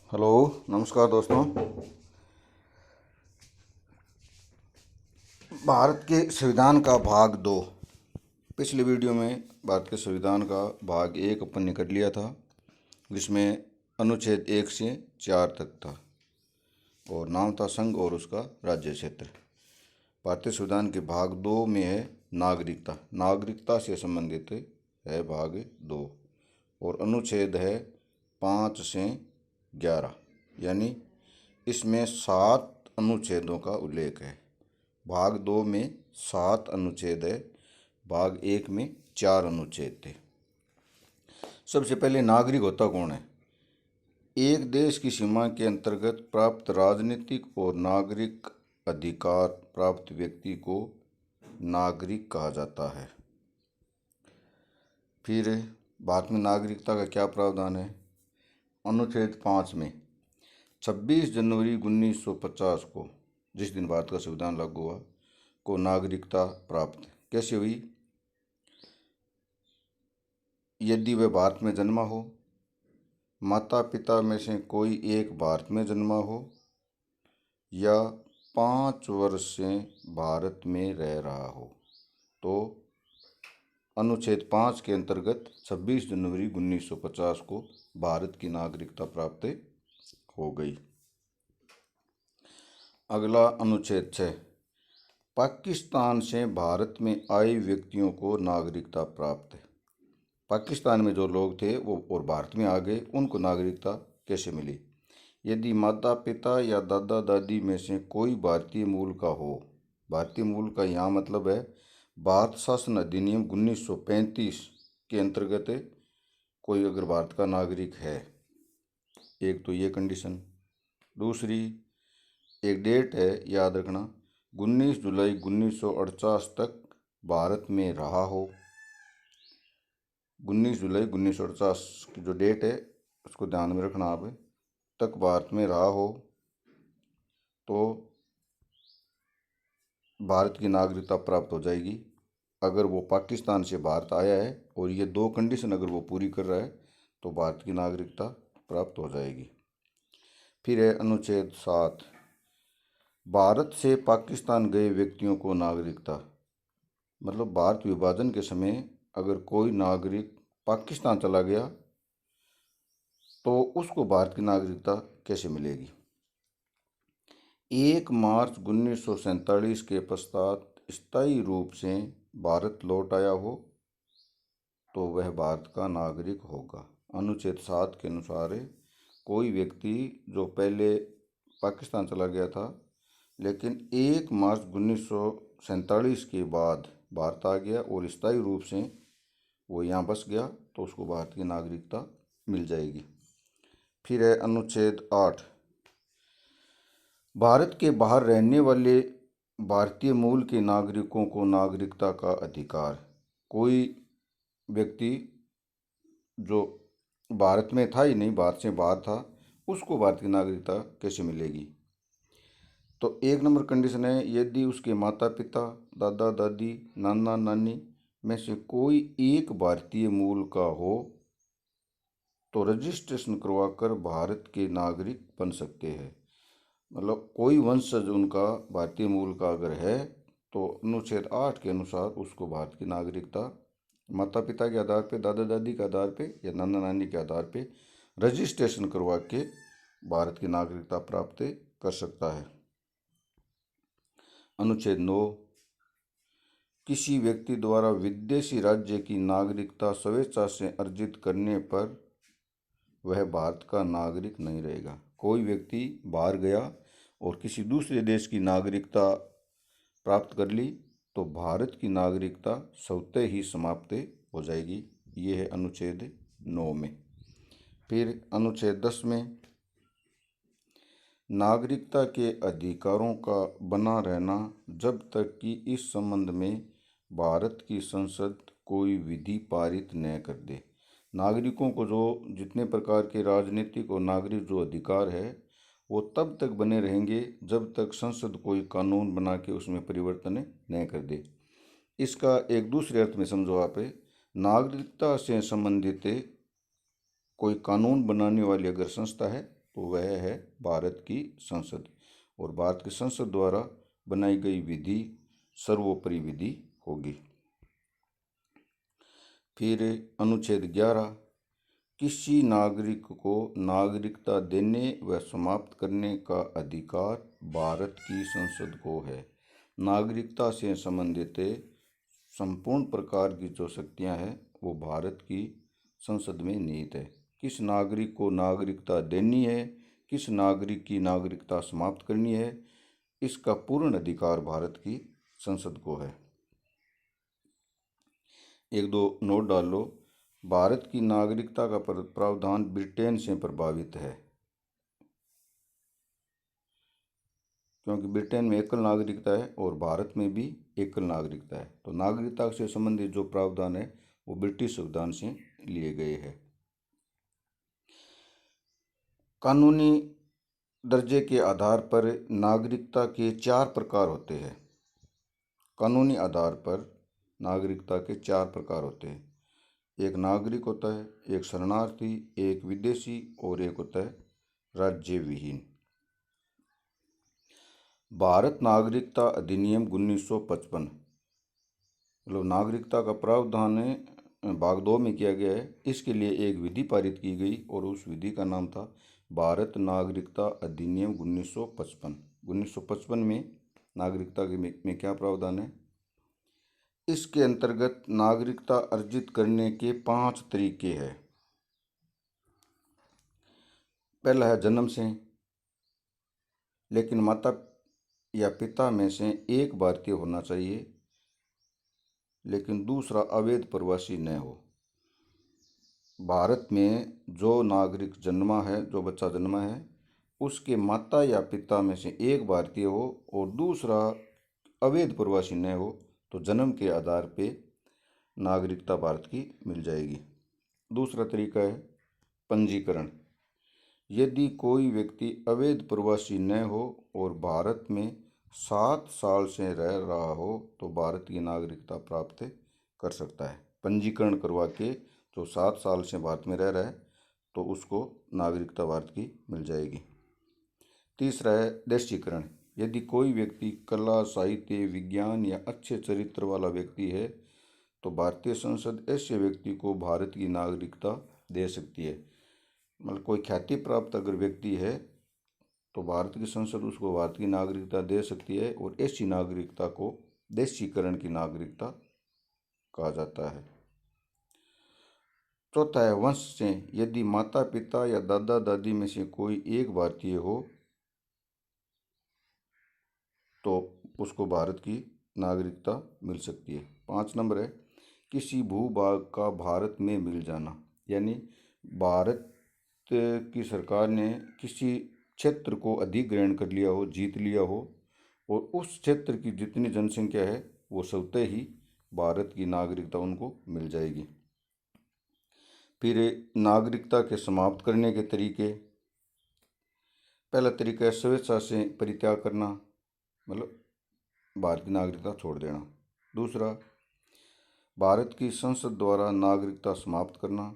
Hello. नमस्कार दोस्तों। भारत के संविधान का भाग 2। पिछले वीडियो में भारत के संविधान का भाग 1 अपन ने कर लिया था, जिसमें अनुच्छेद 1 से 4 तक था और नाम था संघ और उसका राज्य क्षेत्र। भारतीय संविधान के भाग 2 में है नागरिकता। नागरिकता से संबंधित है भाग 2 और अनुच्छेद है 5 से 11, यानी इसमें 7 अनुच्छेदों का उल्लेख है। भाग 2 में 7 अनुच्छेद है, भाग 1 में 4 अनुच्छेद थे। सबसे पहले नागरिक होता कौन है? एक देश की सीमा के अंतर्गत प्राप्त राजनीतिक और नागरिक अधिकार प्राप्त व्यक्ति को नागरिक कहा जाता है। फिर भारत में नागरिकता का क्या प्रावधान है? अनुच्छेद 5 में 26 जनवरी 1950 को, जिस दिन भारत का संविधान लागू हुआ, को नागरिकता प्राप्त कैसे हुई? यदि वह भारत में जन्मा हो, माता पिता में से कोई एक भारत में जन्मा हो या 5 वर्ष से भारत में रह रहा हो, तो अनुच्छेद 5 के अंतर्गत 26 जनवरी 1950 को भारत की नागरिकता प्राप्त हो गई। अगला अनुच्छेद 6, पाकिस्तान से भारत में आए व्यक्तियों को नागरिकता प्राप्त है। पाकिस्तान में जो लोग थे वो और भारत में आ गए, उनको नागरिकता कैसे मिली? यदि माता पिता या दादा दादी में से कोई भारतीय मूल का हो। भारतीय मूल का यहाँ मतलब है भारत शासन अधिनियम 1935 के अंतर्गत कोई अगर भारत का नागरिक है, एक तो ये कंडीशन। दूसरी, एक डेट है याद रखना, 19 जुलाई 1948 तक भारत में रहा हो। 19 जुलाई 1948 की जो डेट है उसको ध्यान में रखना, आप तक भारत में रहा हो तो भारत की नागरिकता प्राप्त हो जाएगी। अगर वो पाकिस्तान से भारत आया है और ये 2 कंडीशन अगर वो पूरी कर रहा है तो भारत की नागरिकता प्राप्त हो जाएगी। फिर है अनुच्छेद 7, भारत से पाकिस्तान गए व्यक्तियों को नागरिकता। मतलब भारत विभाजन के समय अगर कोई नागरिक पाकिस्तान चला गया तो उसको भारत की नागरिकता कैसे मिलेगी? 1 मार्च 1947 के पश्चात स्थायी रूप से भारत लौट आया हो तो वह भारत का नागरिक होगा। अनुच्छेद 7 के अनुसार कोई व्यक्ति जो पहले पाकिस्तान चला गया था लेकिन 1 मार्च 1947 के बाद भारत आ गया और स्थायी रूप से वो यहाँ बस गया तो उसको भारत की नागरिकता मिल जाएगी। फिर है अनुच्छेद 8, भारत के बाहर रहने वाले भारतीय मूल के नागरिकों को नागरिकता का अधिकार। कोई व्यक्ति जो भारत में था ही नहीं, भारत से बाहर था, उसको भारत की नागरिकता कैसे मिलेगी? तो 1 नंबर कंडीशन है यदि उसके माता पिता, दादा दादी, नाना नानी में से कोई एक भारतीय मूल का हो तो रजिस्ट्रेशन करवाकर भारत के नागरिक बन सकते हैं। मतलब कोई वंशज उनका भारतीय मूल का अगर है तो अनुच्छेद 8 के अनुसार उसको भारत की नागरिकता माता पिता के आधार पे, दादा दादी के आधार पे या नाना नानी के आधार पे रजिस्ट्रेशन करवा के भारत की नागरिकता प्राप्त कर सकता है। अनुच्छेद 9, किसी व्यक्ति द्वारा विदेशी राज्य की नागरिकता स्वेच्छा से अर्जित करने पर वह भारत का नागरिक नहीं रहेगा। कोई व्यक्ति बाहर गया और किसी दूसरे देश की नागरिकता प्राप्त कर ली तो भारत की नागरिकता स्वतः ही समाप्त हो जाएगी। ये है अनुच्छेद 9 में। फिर अनुच्छेद 10 में नागरिकता के अधिकारों का बना रहना जब तक कि इस संबंध में भारत की संसद कोई विधि पारित न कर दे। नागरिकों को जो जितने प्रकार के राजनीतिक और नागरिक जो अधिकार है वो तब तक बने रहेंगे जब तक संसद कोई कानून बना के उसमें परिवर्तन न कर दे। इसका एक दूसरे अर्थ में समझो आप, नागरिकता से संबंधित कोई कानून बनाने वाली अगर संस्था है तो वह है भारत की संसद, और भारत की संसद द्वारा बनाई गई विधि सर्वोपरि विधि होगी। फिर अनुच्छेद 11, किसी नागरिक को नागरिकता देने व समाप्त करने का अधिकार भारत की संसद को है। नागरिकता से संबंधित संपूर्ण प्रकार की जो शक्तियां हैं वो भारत की संसद में निहित है। किस नागरिक को नागरिकता देनी है, किस नागरिक की नागरिकता समाप्त करनी है, इसका पूर्ण अधिकार भारत की संसद को है। एक दो नोट डाल लो। भारत की नागरिकता का प्रावधान ब्रिटेन से प्रभावित है, क्योंकि ब्रिटेन में एकल नागरिकता है और भारत में भी एकल नागरिकता है। तो नागरिकता से संबंधित जो प्रावधान है वो ब्रिटिश संविधान से लिए गए हैं। कानूनी दर्जे के आधार पर नागरिकता के 4 प्रकार होते हैं। कानूनी आधार पर नागरिकता के 4 प्रकार होते हैं। एक नागरिक होता है, एक शरणार्थी, एक विदेशी और एक होता है राज्य विहीन। भारत नागरिकता अधिनियम 1955 मतलब नागरिकता का प्रावधान भाग 2 में किया गया है। इसके लिए एक विधि पारित की गई और उस विधि का नाम था भारत नागरिकता अधिनियम 1955। 1955 में नागरिकता के में क्या प्रावधान है? इसके अंतर्गत नागरिकता अर्जित करने के 5 तरीके हैं। पहला है जन्म से, लेकिन माता या पिता में से एक भारतीय होना चाहिए, लेकिन दूसरा अवैध प्रवासी न हो। भारत में जो नागरिक जन्मा है, जो बच्चा जन्मा है, उसके माता या पिता में से एक भारतीय हो और दूसरा अवैध प्रवासी न हो, तो जन्म के आधार पे नागरिकता भारत की मिल जाएगी। दूसरा तरीका है पंजीकरण। यदि कोई व्यक्ति अवैध प्रवासी न हो और भारत में 7 साल से रह रहा हो तो भारत की नागरिकता प्राप्त कर सकता है। पंजीकरण करवा के जो 7 साल से भारत में रह रहा है तो उसको नागरिकता भारत की मिल जाएगी। तीसरा है देशीकरण। यदि कोई व्यक्ति कला, साहित्य, विज्ञान या अच्छे चरित्र वाला व्यक्ति है तो भारतीय संसद ऐसे व्यक्ति को भारत की नागरिकता दे सकती है। मतलब कोई ख्याति प्राप्त अगर व्यक्ति है तो भारत की संसद उसको भारत की नागरिकता दे सकती है, और ऐसी नागरिकता को देशीकरण की नागरिकता कहा जाता है। चौथा है वंश से। यदि माता पिता या दादा दादी में से कोई एक भारतीय हो तो उसको भारत की नागरिकता मिल सकती है। 5 नंबर है किसी भूभाग का भारत में मिल जाना। यानी भारत की सरकार ने किसी क्षेत्र को अधिग्रहण कर लिया हो, जीत लिया हो, और उस क्षेत्र की जितनी जनसंख्या है वो स्वतः ही भारत की नागरिकता उनको मिल जाएगी। फिर नागरिकता के समाप्त करने के तरीके। पहला तरीका है स्वेच्छा से परित्याग करना, मतलब भारत की नागरिकता छोड़ देना। दूसरा, भारत की संसद द्वारा नागरिकता समाप्त करना।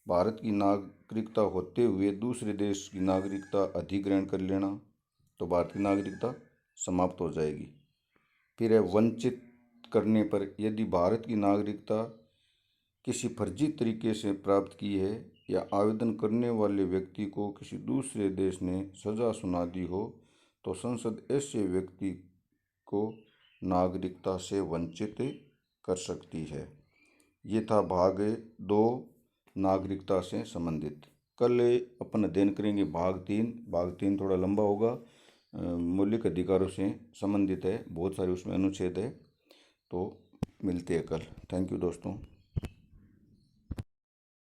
भारत की नागरिकता होते हुए दूसरे देश की नागरिकता अधिग्रहण कर लेना, तो भारत की नागरिकता समाप्त हो जाएगी। फिर है वंचित करने पर। यदि भारत की नागरिकता किसी फर्जी तरीके से प्राप्त की है या आवेदन करने वाले व्यक्ति को किसी दूसरे देश ने सजा सुना दी हो तो संसद ऐसे व्यक्ति को नागरिकता से वंचित कर सकती है। ये था भाग 2 नागरिकता से संबंधित। कल अपन अध्ययन करेंगे भाग 3। भाग 3 थोड़ा लंबा होगा, मौलिक अधिकारों से संबंधित है, बहुत सारे उसमें अनुच्छेद है। तो मिलते हैं कल। थैंक यू दोस्तों।